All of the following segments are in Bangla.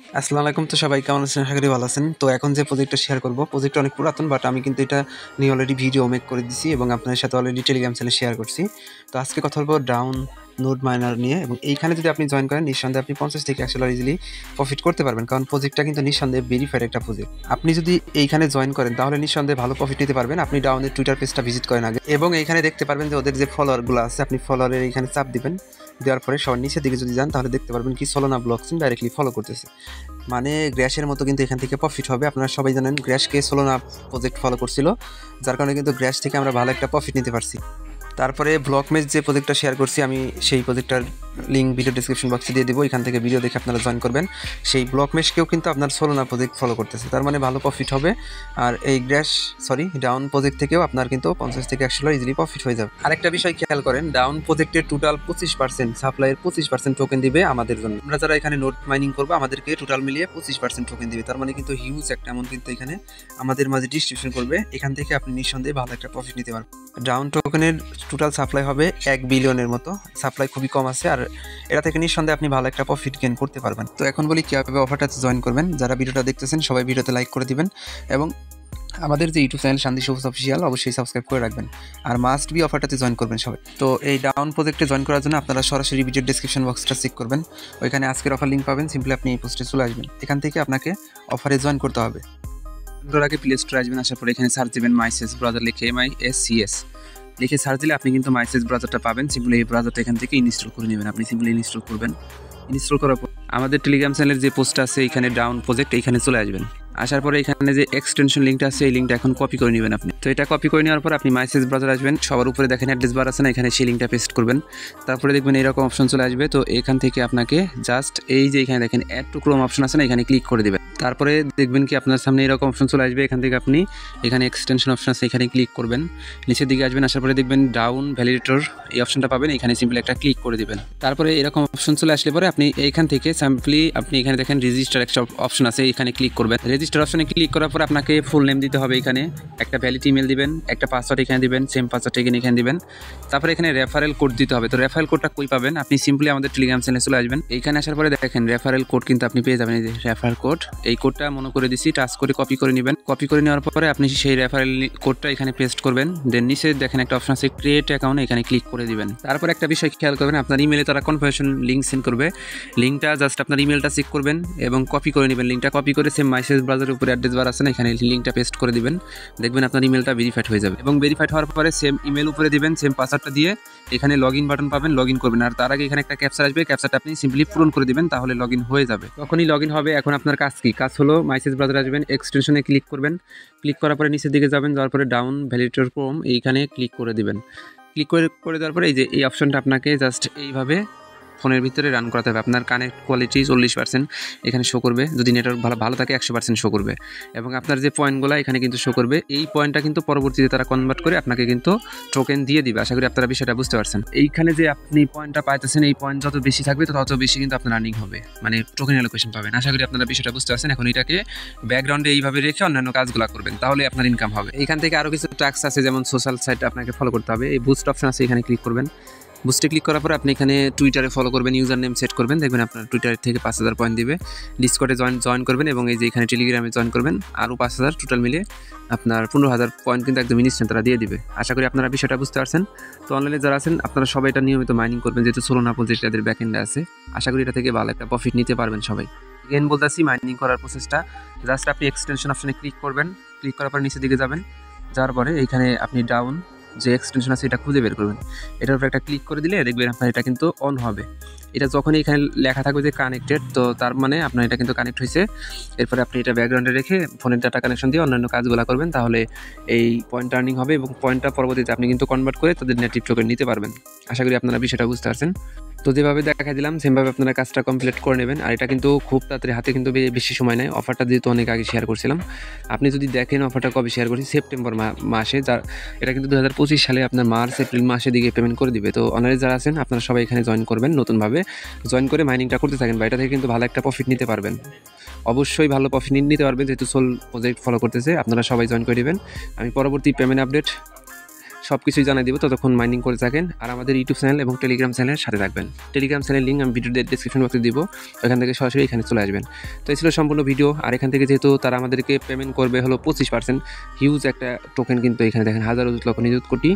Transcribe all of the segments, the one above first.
আসসালামু আলাইকুম। তো সবাই কেমন আছেন? আশা করি ভালো আছেন। তো এখন যে প্রজেক্টটা শেয়ার করব, প্রজেক্টটা অনেক পুরাতন, বাট আমি কিন্তু এটা নিয়ে অলরেডি ভিডিও মেক করে দিছি এবং আপনাদের সাথে অলরেডি টেলিগ্রাম চ্যানেলে শেয়ার করছি। তো আজকে কথা বলবো ডাউন নোড মাইনার নিয়ে, এবং এইখানে যদি আপনি জয়েন করেন নিঃসন্দেহে আপনি 50 থেকে $100 ইজিলি প্রফিট করতে পারবেন, কারণ প্রজেক্টটা কিন্তু নিঃসন্দেহে ভেরিফাইড একটা প্রজেক্ট। আপনি যদি এইখানে জয়েন করেন তাহলে নিঃসন্দেহে ভালো প্রফিট নিতে পারবেন। আপনি ডাউনের টুইটার পেজটা ভিজিট করেন আগে, এবং এইখানে দেখতে পারবেন যে ওদের যে ফলোয়ারগুলো আছে, আপনি ফলোয়ারের এইখানে চাপ দিবেন। দেওয়ার পরে সবার নিচের দিকে যদি যান তাহলে দেখতে পারবেন কি সোলোনা ব্লকচেইন ডাইরেক্টলি ফলো করতেছে, মানে গ্র্যাশের মতো কিন্তু এখান থেকে প্রফিট হবে। আপনারা সবাই জানেন গ্র্যাশকে সোলোনা প্রজেক্ট ফলো করছিল, যার কারণে কিন্তু গ্র্যাশ থেকে আমরা ভালো একটা প্রফিট নিতে পারছি। তারপরে ব্লকমেজ যে প্রজেক্টটা শেয়ার করছি আমি, সেই প্রজেক্টটার লিঙ্ক ভিডিও ডিসক্রিপশন বক্সে দিয়ে দেবো, এখান থেকে ভিডিও দেখে আপনারা জয়েন করবেন। সেই ব্লকমেশকেও কিন্তু আপনার সোলোনা প্রজেক্ট ফলো করতেছে, তার মানে ভালো প্রফিট হবে। আর এই ডাউন প্রজেক্ট থেকেও আপনার কিন্তু 50 থেকে $100 ইজিলি প্রফিট হয়ে যাবে। আরেকটা বিষয় খেয়াল করেন, ডাউন প্রজেক্টের টোটাল 25% সাপ্লাইয়ের 25% টোকেন দিবে আমাদের জন্য। আমরা যারা এখানে নোট মাইনিং করবো আমাদেরকে টোটাল মিলিয়ে 25% টোকেন দিবে, তার মানে কিন্তু হিউজ একটা অ্যামাউন্ট কিন্তু এখানে আমাদের মাঝে ডিস্ট্রিবিউশন করবে। এখান থেকে আপনি নিঃসন্দেহে ভালো একটা প্রফিট নিতে পারবেন। ডাউন টোকেনের টোটাল সাপ্লাই হবে 1 বিলিয়নের মতো, সাপ্লাই খুবই কম আছে, আর এটা থেকে নিঃসন্দেহে আপনি ভালো একটা প্রফিট গেইন করতে পারবেন। তো এখন বলি কীভাবে অফারটাতে জয়েন করবেন। যারা ভিডিওটা দেখতেছেন সবাই ভিডিওতে লাইক করে দিবেন, এবং আমাদের যে ইউটিউব চ্যানেল শান্তি সবুজ অফিসিয়াল অবশ্যই সাবস্ক্রাইব করে রাখবেন, আর মাস্ট বি অফারটাতে জয়েন করবেন সবাই। তো এই ডাউন প্রজেক্টে জয়েন করার জন্য আপনারা সরাসরি ভিডিও ডিসক্রিপশন বক্সটা চেক করবেন, ওইখানে আজকের অফার লিঙ্ক পাবেন। সিম্পলি আপনি এই পোস্টে চলে আসবেন, এখান থেকে আপনাকে অফারে জয়েন করতে হবে। আগে প্লে স্টোরে আসবেন, আসার পরে এখানে সার্চ দেবেন মাইসেস ব্রাউজার লিখে MISCS লিখে সার্চ দিলে আপনি কিন্তু মাইসেস ব্রাউজারটা পাবেন। সিম্পলি এই ব্রাউজারটা এখান থেকে ইনস্টল করে নেবেন। আপনি সিম্পলি ইনস্টল করবেন। ইনস্টল করার পর আমাদের টেলিগ্রাম চ্যানেলের যে পোস্ট আছে এখানে ডাউন প্রজেক্ট, এইখানে চলে আসবেন। আসার পরে এখানে যে এক্সটেনশন লিঙ্কটা আছে এই লিঙ্কটা এখন কপি করে নেবেন আপনি। তো এটা কপি করে নেওয়ার পর আপনি মাইসেস ব্রাউজার আসবেন, সবার উপরে দেখেন অ্যাড্রেস বার আছে না, এখানে সেই লিঙ্কটা পেস্ট করবেন। তারপরে দেখবেন এরকম অপশন চলে আসবে। তো এখান থেকে আপনাকে জাস্ট এই যে এখানে দেখেন অ্যাড টু ক্রোম অপশন আছে না, এখানে ক্লিক করে দেবেন। তারপরে দেখবেন কি আপনার সামনে এরকম অপশন চলে আসবে। এখান থেকে আপনি এখানে এক্সটেনশন অপশন আছে, এখানে ক্লিক করবেন। নিচের দিকে আসবেন, আসার পরে দেখবেন ডাউন ভ্যালিডেটর এই অপশনটা পাবেন, এখানে সিম্পলি একটা ক্লিক করে দিবেন। তারপরে এরকম অপশন চলে আসলে পরে আপনি এইখান থেকে সিম্পলি আপনি এখানে দেখেন রেজিস্টার একটা অপশন আছে, এখানে ক্লিক করবেন। রেজিস্টার অপশনে ক্লিক করার পর আপনাকে ফুল নেম দিতে হবে, এখানে একটা ভ্যালিড ইমেল দিবেন, একটা পাসওয়ার্ড এখানে দিবেন, সেম পাসওয়ার্ড এখানে দিবেন। তারপরে এখানে রেফারেল কোড দিতে হবে। তো রেফারেল কোডটা কই পাবেন? আপনি সিম্পলি আমাদের টেলিগ্রাম চ্যানেলে চলে আসবেন। এইখানে আসার পরে দেখেন রেফারেল কোড কিন্তু আপনি পেয়ে যাবেন, এই যে রেফারেল কোড। এই কোডটা মনে করে দিছি, টাচ করে কপি করে নেবেন। কপি করে নেওয়ার পরে আপনি সেই রেফারেল কোডটা এখানে পেস্ট করবেন। দেন নিচে দেখেন একটা অপশন আছে ক্রিয়েট অ্যাকাউন্ট, এখানে ক্লিক করে দিবেন। তারপর একটা বিষয় খেয়াল করবেন, আপনার ইমেলে তারা কনফার্মেশন লিঙ্ক সেন্ড করবে। লিঙ্কটা জাস্ট আপনার ইমেলটা চেক করবেন এবং কপি করে নেবেন। লিঙ্কটা কপি করে সেম মাইসেস ব্রাউজারের উপরে অ্যাড্রেস বার আছে না, এখানে লিঙ্কটা পেস্ট করে দিবেন। দেখবেন আপনার ইমেলটা ভেরিফাইড হয়ে যাবে, এবং ভেরিফাইড হওয়ার পরে সেম ইমেল উপরে দিবেন, সেম পাসওয়ার্ডটা দিয়ে এখানে লগ ইন বাটন পাবেন, লগ ইন করবেন। আর তার আগে এখানে একটা ক্যাপচা আসবে, ক্যাপচাটা আপনি সিম্পলি পূরণ করে দিবেন, তাহলে লগ ইন হয়ে যাবে। তখনই লগ ইন হবে। এখন আপনার কাজ কি? কাজ হলো মাইসেস ব্রাউজার আসবেন, এক্সটেনশনে ক্লিক করবেন। ক্লিক করার পরে নিচের দিকে যাবেন, যাওয়ার পরে ডাউন ভ্যালিডেটর ক্রোম এইখানে ক্লিক করে দিবেন। ক্লিক করে দেওয়ার পরে এই যে এই অপশনটা আপনাকে জাস্ট এইভাবে ফোনের ভিতরে রান করাতে হবে। আপনার কানেক্ট কোয়ালিটি 40% এখানে শো করবে, যদি নেটওয়ার্ক ভালো থাকে 100% শো করবে, এবং আপনার যে পয়েন্টগুলো এখানে কিন্তু শো করবে। এই পয়েন্টটা কিন্তু পরবর্তীতে তারা কনভার্ট করে আপনাকে কিন্তু টোকেন দিয়ে দিবে। আশা করি আপনারা বিষয়টা বুঝতে পারছেন। এইখানে যে আপনি পয়েন্টটা পাইতেছেন, এই পয়েন্ট যত বেশি থাকবে তত বেশি কিন্তু আপনার আর্নিং হবে, মানে টোকেন অ্যালোকেশন পাবেন। আশা করি আপনারা বিষয়টা বুঝতে পারছেন। এখন এটাকে ব্যাকগ্রাউন্ডে এইভাবে রেখে অন্যান্য কাজগুলো করবেন, তাহলে আপনার ইনকাম হবে। এখান থেকে আরও কিছু টাস্ক আছে, যেমন সোশ্যাল সাইট আপনাকে ফলো করতে হবে। এই বুস্ট অপশন আছে, এখানে ক্লিক করবেন। বুস্টে ক্লিক করার পর আপনি এখানে টুইটারে ফলো করবেন, ইউজার নেম সেট করবেন। দেখবেন আপনার টুইটার থেকে 5000 পয়েন্ট দিবে। ডিসকর্ডে জয়েন করবেন, এবং এই যে এখানে টেলিগ্রামে জয়েন করবেন, আরও 5000 টোটাল মিলে আপনার 15000 পয়েন্ট কিন্তু একদম ইনস্ট্যান্ট তারা দিয়ে দিবে। আশা করি আপনারা বিষয়টা বুঝতে পারছেন। তো অনলাইনে যারা আছেন আপনারা সবাই এটা নিয়মিত মাইনিং করবেন, যেহেতু সোলোনা প্রজেক্ট এদের ব্যাকএন্ডে আছে। আশা করি এটা থেকে ভালো একটা প্রফিট নিতে পারবেন সবাই। এগেইন বলতেছি, মাইনিং করার প্রসেসটা জাস্ট আপনি এক্সটেনশন অপশনে ক্লিক করবেন। ক্লিক করার পর নিচের দিকে যাবেন, যাওয়ার পরে এইখানে আপনি ডাউন যে এক্সটেনশন আছে এটা খুঁজে বের করবেন। এটার উপর একটা ক্লিক করে দিলে দেখবেন আপনার এটা কিন্তু অন হবে। এটা যখনই এখানে লেখা থাকবে যে কানেক্টেড, তো তার মানে আপনার এটা কিন্তু কানেক্ট হয়েছে। এরপরে আপনি এটা ব্যাকগ্রাউন্ডে রেখে ফোনের ডাটা কানেকশন দিয়ে অন্যান্য কাজগুলো করবেন, তাহলে এই পয়েন্ট আর্নিং হবে, এবং পয়েন্টটা পরবর্তীতে আপনি কিন্তু কনভার্ট করে তাদের নেটিভ টোকেন নিতে পারবেন। আশা করি আপনারা বিষয়টা বুঝতে পারছেন। তো যেভাবে দেখা দিলাম সেমভাবে আপনারা কাজটা কমপ্লিট করে নেবেন। আর এটা কিন্তু খুব তাড়াতাড়ি, হাতে কিন্তু বেশি সময় নেয়। অফারটা যেহেতু অনেক আগে শেয়ার করছিলাম, আপনি যদি দেখেন অফারটা কবে শেয়ার করছি, সেপ্টেম্বর মাসে, যার এটা কিন্তু 2025 সালে আপনার মার্চ এপ্রিল মাসে দিকে পেমেন্ট করে দিবে। তো অনারে যারা আছেন আপনারা সবাই এখানে জয়েন করবেন, নতুনভাবে জয়েন করে মাইনিংটা করতে থাকেন, বা এটা থেকে কিন্তু ভালো একটা প্রফিট নিতে পারবেন। অবশ্যই ভালো প্রফিট নিতে পারবেন, যেহেতু সোল প্রজেক্ট ফলো করতেছে। আপনারা সবাই জয়েন করে দেবেন। আমি পরবর্তী পেমেন্ট আপডেট সব কিছুই জানাই দিব। ততক্ষণ মাইনিং করে থাকেন আর আমাদের ইউটিউব চ্যানেল এবং টেলিগ্রাম চ্যানেলের সাথে থাকবেন। টেলিগ্রাম চ্যানেল লিঙ্ক আমি ভিডিওর ডেসক্রিপশন বক্সে দিব, ওখান থেকে সরাসরি এখানে চলে আসবেন। তো এই ছিল সম্পূর্ণ ভিডিও। আর এখান থেকে যেহেতু তারা আমাদেরকে পেমেন্ট করবে হলো 25%, হিউজ একটা টোকেন কিন্তু এখানে দেখেন, হাজার লক্ষ নিযুত কোটি,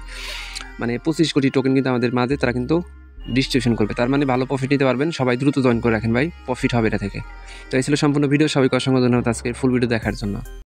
মানে 25 কোটি টোকেন কিন্তু আমাদের মাঝে তারা কিন্তু ডিস্ট্রিবিউশন করবে। তার মানে ভালো প্রফিট নিতে পারবেন, সবাই দ্রুত জয়েন করে রাখেন ভাই, প্রফিট হবে এটা থেকে। তো এই ছিল সম্পূর্ণ ভিডিও। সবাইকে অসংখ্য ধন্যবাদ আজকের ফুল ভিডিও দেখার জন্য।